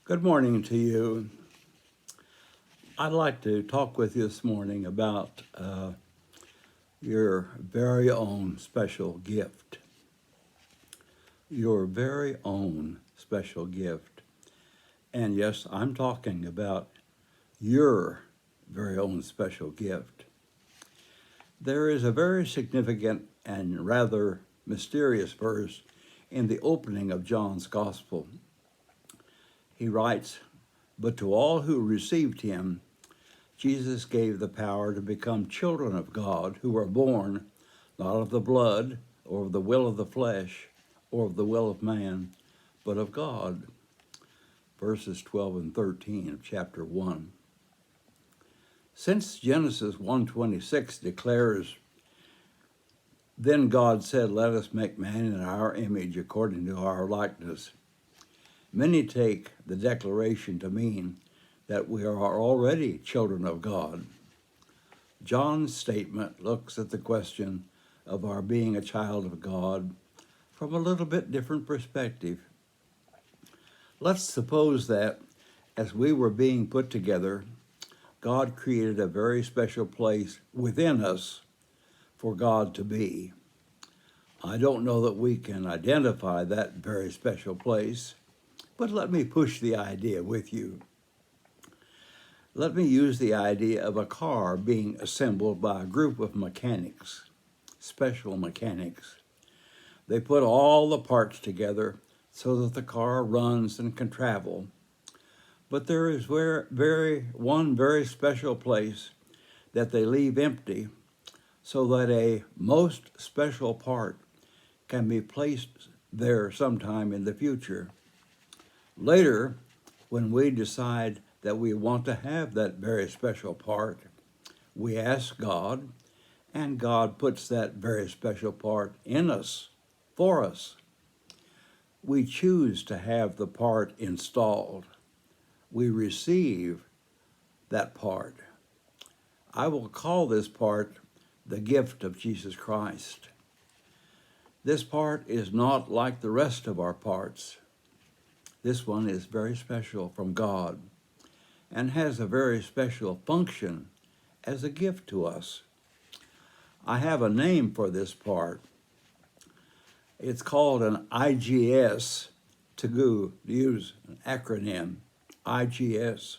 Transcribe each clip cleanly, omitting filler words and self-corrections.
Good morning to you. I'd like to talk with you this morning about your very own special gift. Your very own special gift. And yes, I'm talking about your very own special gift. There is a very significant and rather mysterious verse in the opening of John's Gospel. He writes, "But to all who received him, Jesus gave the power to become children of God, who are born not of the blood, or of the will of the flesh, or of the will of man, but of God." Verses 12 and 13 of chapter 1. Since Genesis 1:26 declares, "Then God said, let us make man in our image according to our likeness," many take the declaration to mean that we are already children of God. John's statement looks at the question of our being a child of God from a little bit different perspective. Let's suppose that as we were being put together, God created a very special place within us for God to be. I don't know that we can identify that very special place, but let me push the idea with you. Let me use the idea of a car being assembled by a group of mechanics, special mechanics. They put all the parts together so that the car runs and can travel. But there is one very special place that they leave empty so that a most special part can be placed there sometime in the future. Later, when we decide that we want to have that very special part, we ask God, and God puts that very special part in us, for us. We choose to have the part installed. We receive that part. I will call this part the gift of Jesus Christ. This part is not like the rest of our parts. This one is very special from God and has a very special function as a gift to us. I have a name for this part. It's called an IGS, to use an acronym, IGS,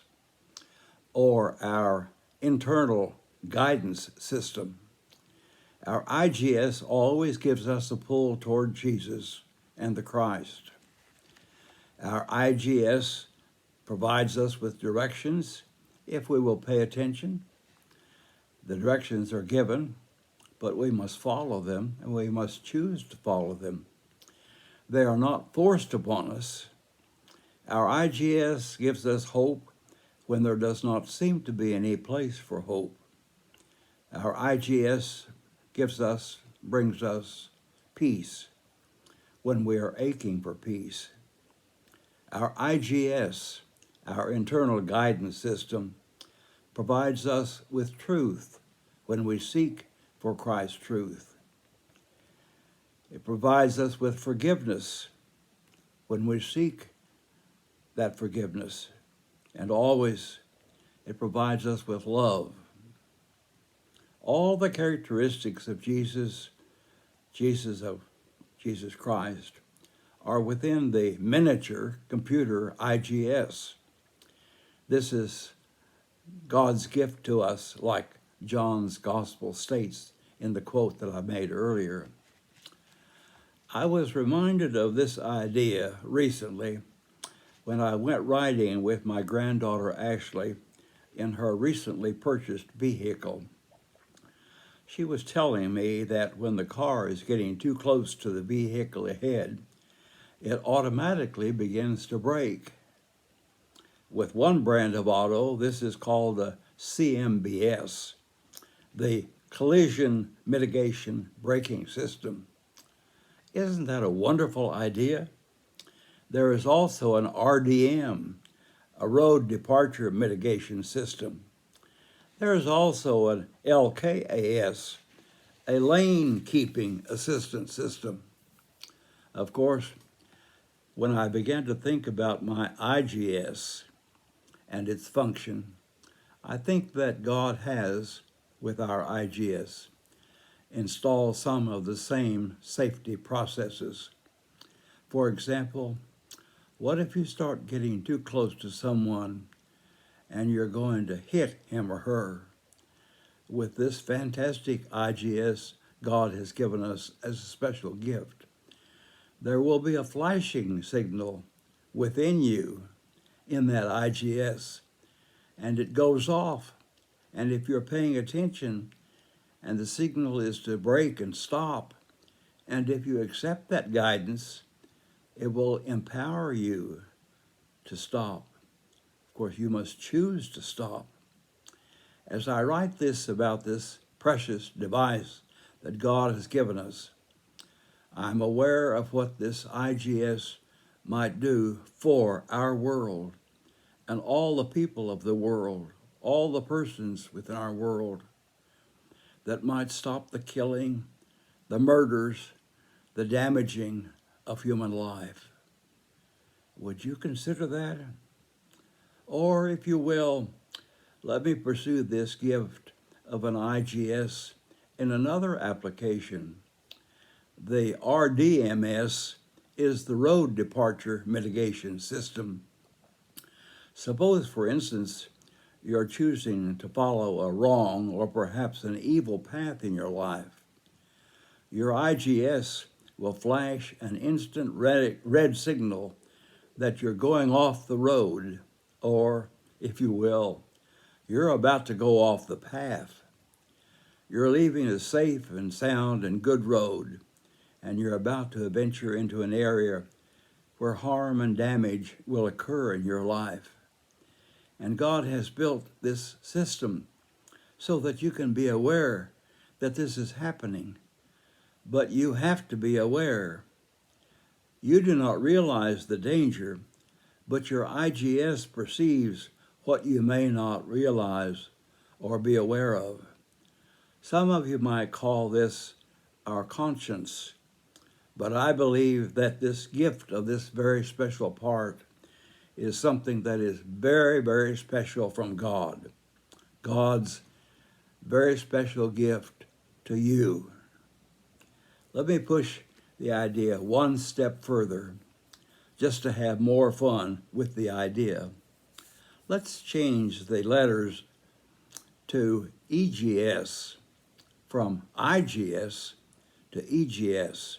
or our internal guidance system. Our IGS always gives us a pull toward Jesus and the Christ. Our IGS provides us with directions if we will pay attention. The directions are given, but we must follow them, and we must choose to follow them. They are not forced upon us. Our IGS gives us hope when there does not seem to be any place for hope. Our IGS brings us peace when we are aching for peace. Our IGS, our internal guidance system, provides us with truth when we seek for Christ's truth. It provides us with forgiveness when we seek that forgiveness. And always it provides us with love. All the characteristics of Jesus Christ, are within the miniature computer IGS. This is God's gift to us, like John's Gospel states in the quote that I made earlier. I was reminded of this idea recently when I went riding with my granddaughter Ashley in her recently purchased vehicle. She was telling me that when the car is getting too close to the vehicle ahead, it automatically begins to brake. With one brand of auto, this is called the CMBS, the Collision Mitigation Braking System. Isn't that a wonderful idea? There is also an RDM, a Road Departure Mitigation System. There is also an LKAS, a Lane Keeping Assistance System. Of course, when I began to think about my IGS and its function, I think that God has, with our IGS, installed some of the same safety processes. For example, what if you start getting too close to someone and you're going to hit him or her? With this fantastic IGS God has given us as a special gift, there will be a flashing signal within you in that IGS, and it goes off. And if you're paying attention and the signal is to brake and stop, and if you accept that guidance, it will empower you to stop. Of course, you must choose to stop. As I write this about this precious device that God has given us, I'm aware of what this IGS might do for our world and all the people of the world, all the persons within our world, that might stop the killing, the murders, the damaging of human life. Would you consider that? Or, if you will, let me pursue this gift of an IGS in another application. The RDMS is the Road Departure Mitigation System. Suppose, for instance, you're choosing to follow a wrong or perhaps an evil path in your life. Your IGS will flash an instant red signal that you're going off the road, or, if you will, you're about to go off the path. You're leaving a safe and sound and good road, and you're about to venture into an area where harm and damage will occur in your life. And God has built this system so that you can be aware that this is happening. But you have to be aware. You do not realize the danger, but your IGS perceives what you may not realize or be aware of. Some of you might call this our conscience, but I believe that this gift of this very special part is something that is very, very special from God. God's very special gift to you. Let me push the idea one step further, just to have more fun with the idea. Let's change the letters to EGS, from IGS to EGS.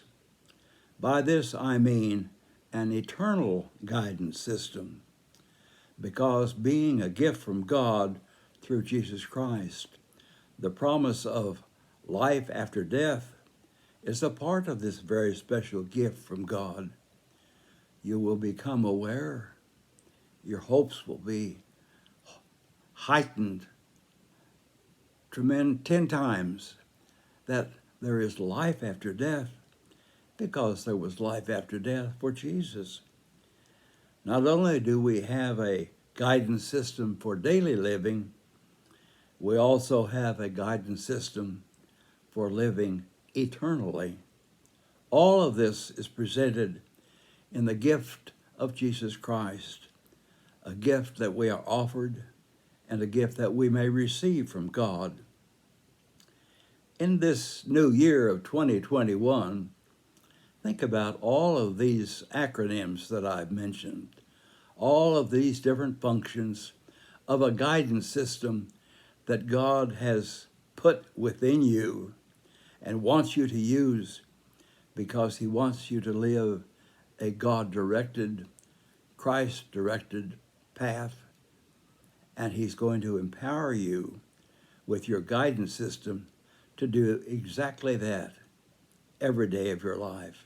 By this I mean an eternal guidance system, because being a gift from God through Jesus Christ, the promise of life after death is a part of this very special gift from God. You will become aware. Your hopes will be heightened 10 times, that there is life after death, because there was life after death for Jesus. Not only do we have a guidance system for daily living, we also have a guidance system for living eternally. All of this is presented in the gift of Jesus Christ, a gift that we are offered and a gift that we may receive from God. In this new year of 2021, think about all of these acronyms that I've mentioned, all of these different functions of a guidance system that God has put within you and wants you to use, because he wants you to live a God-directed, Christ-directed path, and he's going to empower you with your guidance system to do exactly that every day of your life.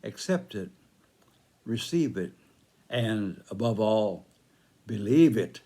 Accept it, receive it, and above all, believe it.